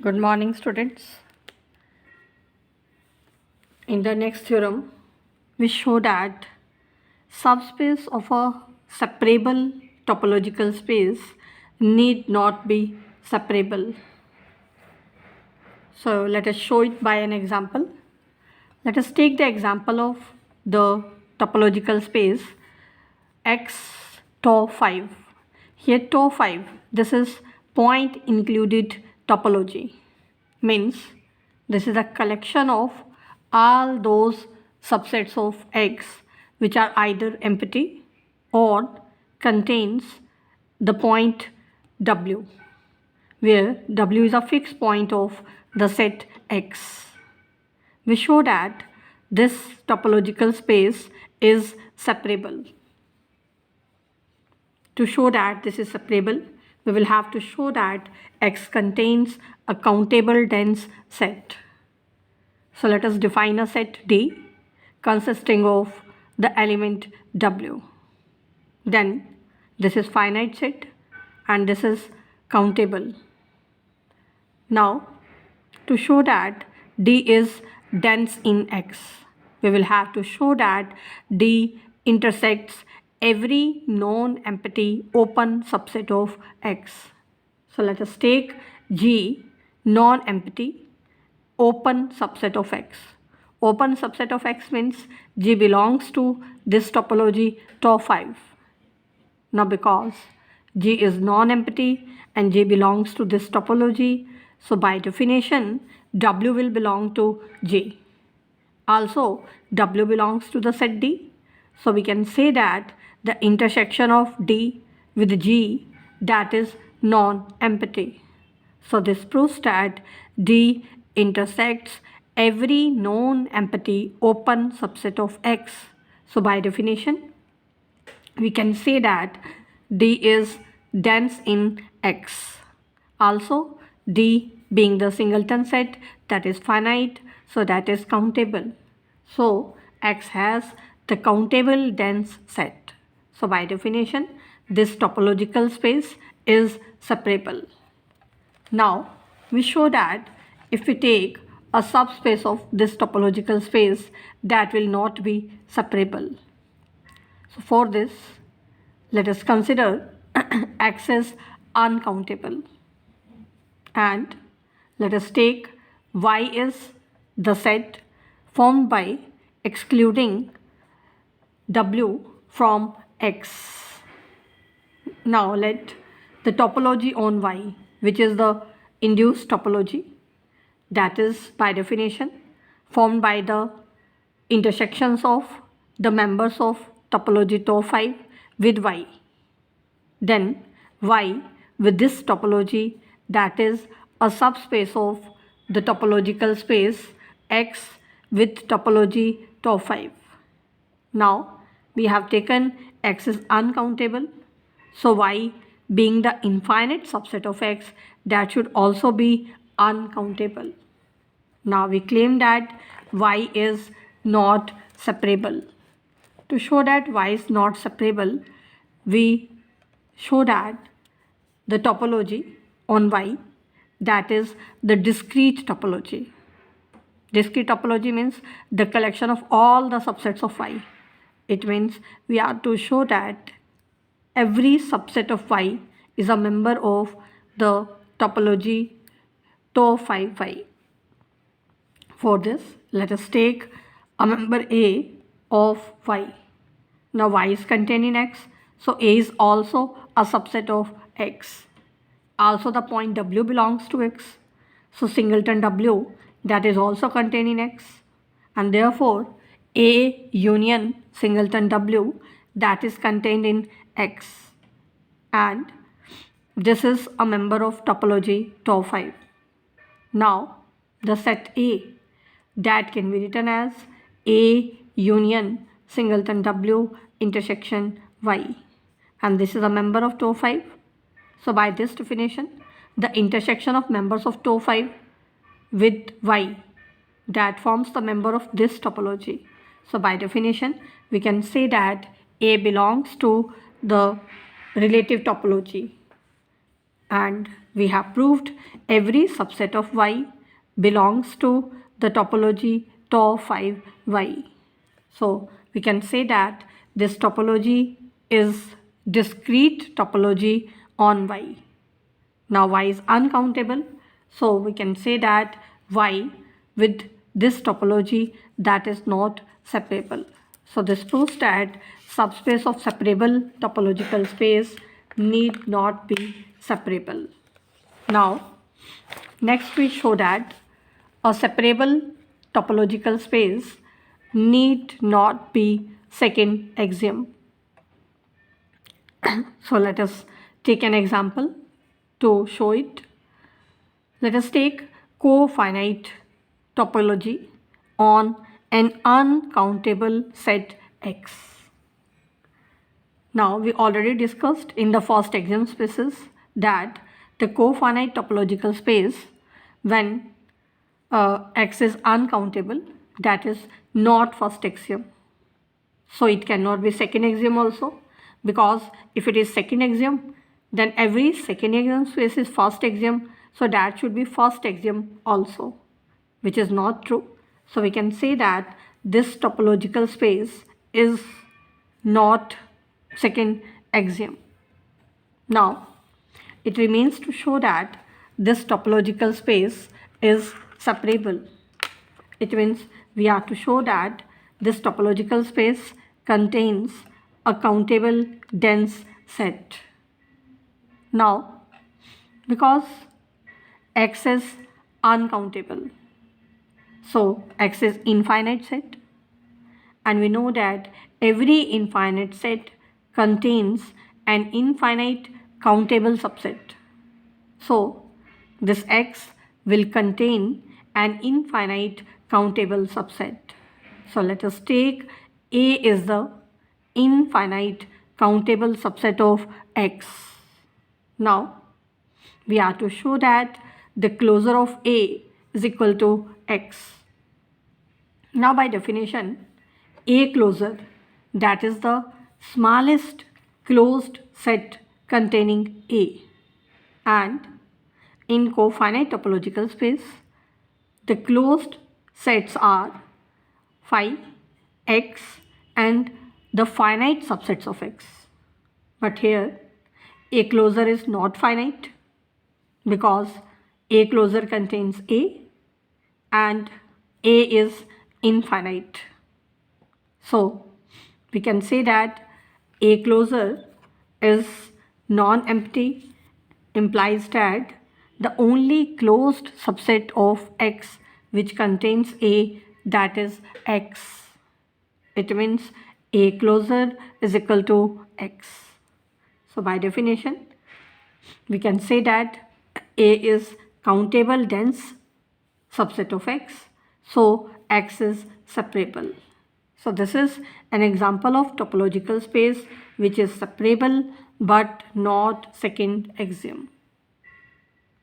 Good morning, students. In the next theorem, we show that subspace of a separable topological space need not be separable. So let us show it by an example. Let us take the example of the topological space X tau 5. Here tau 5, this is point included topology. Means this is a collection of all those subsets of X which are either empty or contains the point W, where W is a fixed point of the set X. We show that this topological space is separable. To show that this is separable, we will have to show that X contains a countable dense set. So let us define a set D consisting of the element W. Then this is finite set and this is countable. Now to show that D is dense in X, we will have to show that D intersects every non-empty open subset of X. So let us take G non-empty open subset of X. Open subset of X means G belongs to this topology tau 5. Now because G is non-empty and G belongs to this topology, so by definition W will belong to G. Also W belongs to the set D. So we can say that the intersection of D with G, that is non-empty. So this proves that D intersects every non-empty open subset of X. So by definition, we can say that D is dense in X. Also, D being the singleton set, that is finite, so that is countable. So X has the countable dense set. So by definition, this topological space is separable. Now we show that if we take a subspace of this topological space, that will not be separable. So for this, let us consider X is uncountable, and let us take Y is the set formed by excluding W from X. Now let the topology on Y, which is the induced topology, that is by definition formed by the intersections of the members of topology tau 5 with Y. Then Y with this topology, that is a subspace of the topological space X with topology tau 5. Now we have taken X is uncountable, so Y being the infinite subset of X, that should also be uncountable. Now we claim that Y is not separable. To show that Y is not separable, we show that the topology on Y, that is the discrete topology. Discrete topology means the collection of all the subsets of Y. It means we are to show that every subset of Y is a member of the topology tau 5Y. For this, let us take a member A of Y. Now Y is contained in X, so A is also a subset of X. Also the point W belongs to X, so singleton W, that is also contained in X, and therefore A union singleton W, that is contained in X, and this is a member of topology tau 5. Now the set A, that can be written as A union singleton W intersection Y, and this is a member of tau 5. So by this definition, the intersection of members of tau 5 with Y, that forms the member of this topology. So by definition, we can say that A belongs to the relative topology, and we have proved every subset of Y belongs to the topology TOR5Y. So we can say that this topology is discrete topology on Y. Now Y is uncountable, so we can say that Y with this topology that is not separable. So this proves that subspace of separable topological space need not be separable. Now next we show that a separable topological space need not be second axiom. So let us take an example to show it. Let us take cofinite topology on an uncountable set X. Now we already discussed in the first axiom spaces that the cofinite topological space when X is uncountable, that is not first axiom. So it cannot be second axiom also, because if it is second axiom, then every second axiom space is first axiom, so that should be first axiom also, which is not true. So we can say that this topological space is not second axiom. Now it remains to show that this topological space is separable. It means we have to show that this topological space contains a countable dense set. Now, because X is uncountable, so X is infinite set, and we know that every infinite set contains an infinite countable subset. So this X will contain an infinite countable subset. So let us take A is the infinite countable subset of X. Now we have to show that the closure of A is equal to X. Now by definition, A closure, that is the smallest closed set containing A, and in cofinite topological space, the closed sets are phi, X and the finite subsets of X. But here A closure is not finite because A closure contains A and A is infinite. So we can say that A closure is non-empty, implies that the only closed subset of X which contains A, that is X. It means A closure is equal to X. So by definition, we can say that A is countable dense subset of X. So X is separable. So this is an example of topological space which is separable but not second axiom.